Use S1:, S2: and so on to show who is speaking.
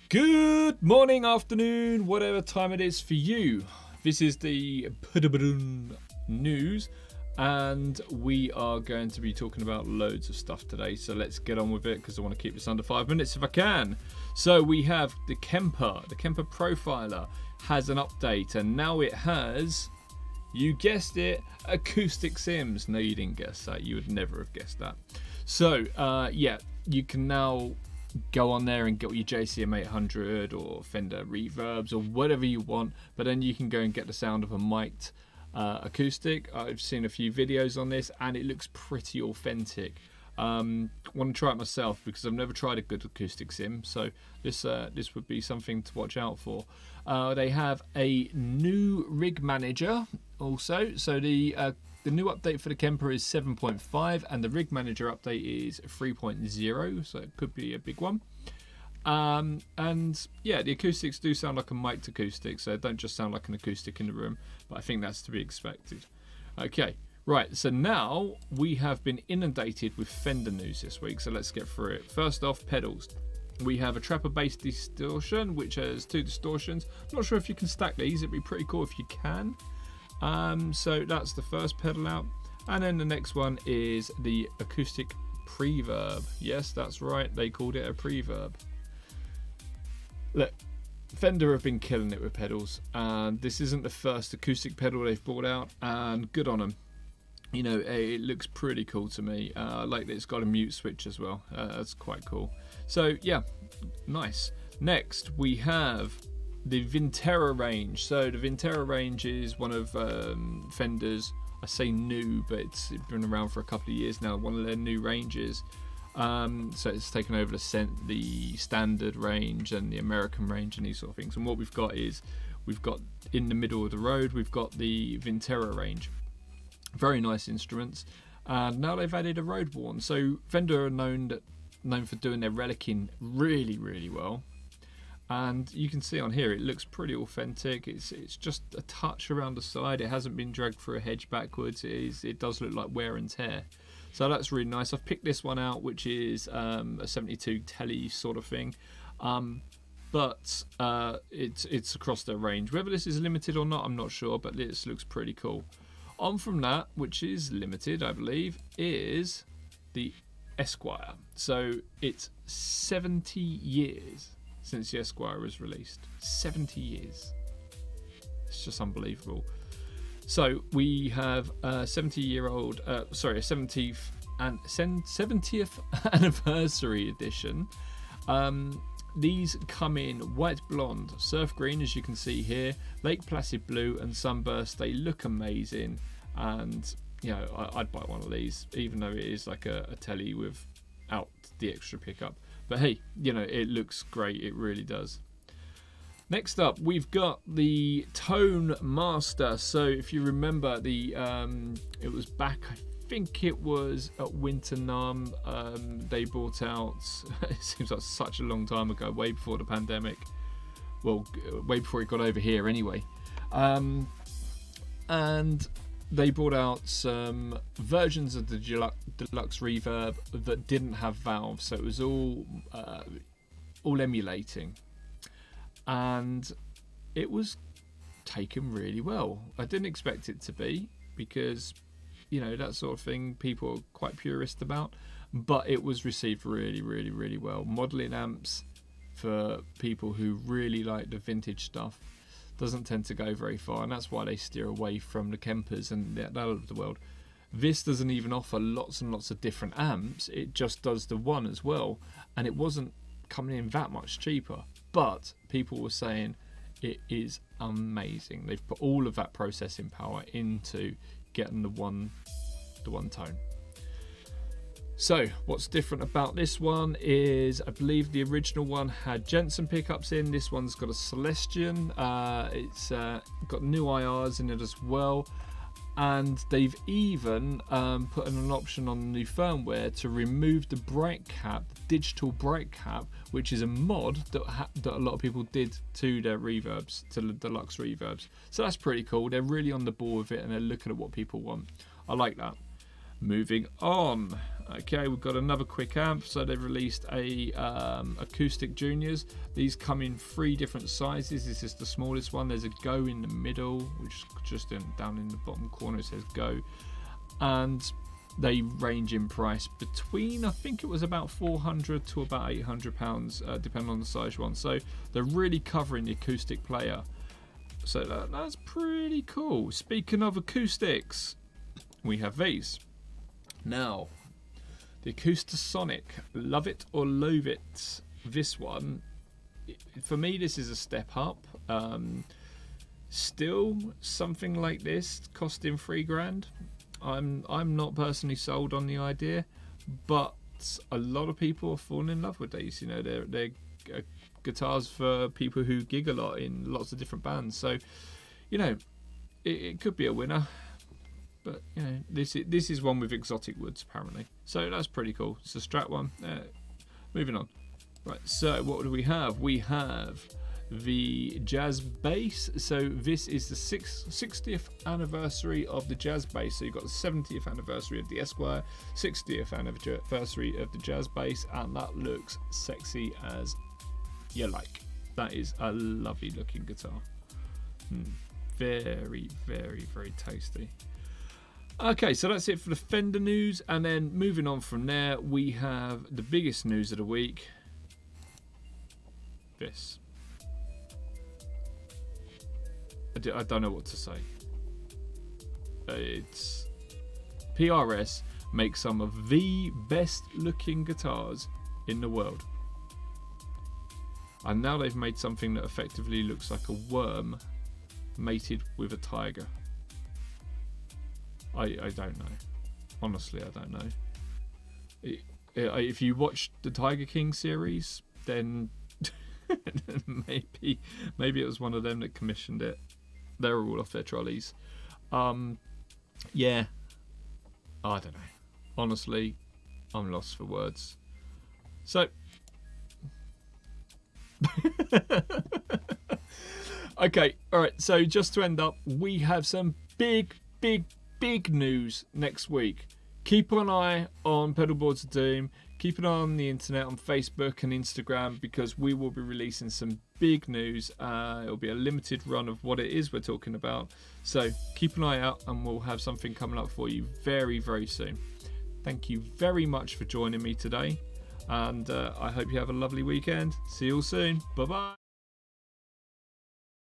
S1: Good morning, afternoon, whatever time it is for you. This is the Pedalboards news, and we are going to be talking about loads of stuff today. So let's get on with it because I want to keep this under 5 minutes if I can. So we have the Kemper Profiler has an update, and now it has, you guessed it, acoustic sims. No, you didn't guess that. You would never have guessed that. So yeah, you can now go on there and get your JCM 800 or Fender Reverbs or whatever you want, but then you can go and get the sound of a mic'd acoustic. I've seen a few videos on this and it looks pretty authentic. Want to try it myself because I've never tried a good acoustic sim, so this would be something to watch out for. They have a new rig manager also, so the new update for the Kemper is 7.5 and the rig manager update is 3.0, so it could be a big one. And yeah, the acoustics do sound like a mic'd acoustic, so it don't just sound like an acoustic in the room, but I think that's to be expected. Okay, right, so now we have been inundated with Fender news this week, so let's get through it. First off, pedals. We have a trapper bass distortion, which has 2 distortions. I'm not sure if you can stack these, it'd be pretty cool if you can. So that's the first pedal out, and then the next one is the acoustic preverb. Yes, that's right, they called it a preverb. Look, Fender have been killing it with pedals, and this isn't the first acoustic pedal they've brought out, and good on them. You know, it looks pretty cool to me. Like that it's got a mute switch as well. That's quite cool. So yeah, nice. Next we have the Vintera range. So the Vintera range is one of Fender's, I say new, but it's been around for a couple of years now, one of their new ranges. So it's taken over the standard range and the American range and these sort of things. And what we've got is, we've got in the middle of the road, we've got the Vintera range. Very nice instruments. And now they've added a road worn. So Fender are known for doing their relicking really, really well. And you can see on here it looks pretty authentic. It's just a touch around the side. It hasn't been dragged through a hedge backwards. It does look like wear and tear. So that's really nice. I've picked this one out, which is a 72 telly sort of thing. But it's across their range. Whether this is limited or not, I'm not sure, but this looks pretty cool. On from that, which is limited, I believe, is the Esquire. So it's 70 years since the Esquire was released. 70 years. It's just unbelievable. So we have a 70th anniversary edition. These come in white blonde, surf green, as you can see here, Lake Placid blue, and sunburst. They look amazing, and you know, I'd buy one of these, even though it is like a telly without the extra pickup. But hey, you know, it looks great, it really does. Next up, we've got the Tone Master. So if you remember, it was back, I think it was at Winter NAMM, they brought out, it seems like such a long time ago, way before the pandemic. Well, way before it got over here anyway. And they brought out some versions of the Deluxe Reverb that didn't have valves, so it was all emulating, and it was taken really well. I didn't expect it to be, because you know, that sort of thing people are quite purist about, but it was received really, really, really well. Modelling amps for people who really like the vintage stuff doesn't tend to go very far, and that's why they steer away from the Kempers and that of the world. This doesn't even offer lots and lots of different amps, it just does the one as well, and it wasn't coming in that much cheaper, but people were saying it is amazing. They've put all of that processing power into getting the one tone. So what's different about this one is, I believe the original one had Jensen pickups in, this one's got a Celestion, it's got new IRs in it as well, and they've even put in an option on the new firmware to remove the bright cap, the digital bright cap, which is a mod that a lot of people did to their reverbs, to the Deluxe Reverbs. So that's pretty cool. They're really on the ball with it, and they're looking at what people want. I like that. Moving on. Okay, we've got another quick amp. So they've released a Acoustic Juniors. These come in 3 different sizes. This is the smallest one. There's a Go in the middle, which is just down in the bottom corner. It says Go, and they range in price between, I think it was about £400 to about £800, depending on the size one. So they're really covering the acoustic player. So that's pretty cool. Speaking of acoustics, we have these. Now, the Acoustasonic, love it or loathe it. This one, for me, this is a step up. Still, something like this costing $3,000. I'm not personally sold on the idea, but a lot of people are falling in love with these. You know, they're guitars for people who gig a lot in lots of different bands. So, you know, it could be a winner. But you know, this is one with exotic woods apparently, so that's pretty cool. It's a Strat one. Moving on. Right, so what do we have? We have the Jazz Bass. So this is the 60th anniversary of the Jazz Bass. So you've got the 70th anniversary of the Esquire, 60th anniversary of the Jazz Bass, and that looks sexy as you like. That is a lovely looking guitar. Very, very, very tasty. Okay, so that's it for the Fender news, and then moving on from there, we have the biggest news of the week. This. I don't know what to say. It's PRS makes some of the best looking guitars in the world. And now they've made something that effectively looks like a worm mated with a tiger. I don't know. Honestly, I don't know. If you watched the Tiger King series, then maybe it was one of them that commissioned it. They're all off their trolleys. Yeah. I don't know. Honestly, I'm lost for words. So okay, alright, so just to end up, we have some big news next week. Keep an eye on Pedalboards of Doom. Keep an eye on the internet, on Facebook and Instagram, because we will be releasing some big news. It'll be a limited run of what it is we're talking about. So keep an eye out, and we'll have something coming up for you very, very soon. Thank you very much for joining me today, and I hope you have a lovely weekend. See you all soon. Bye bye.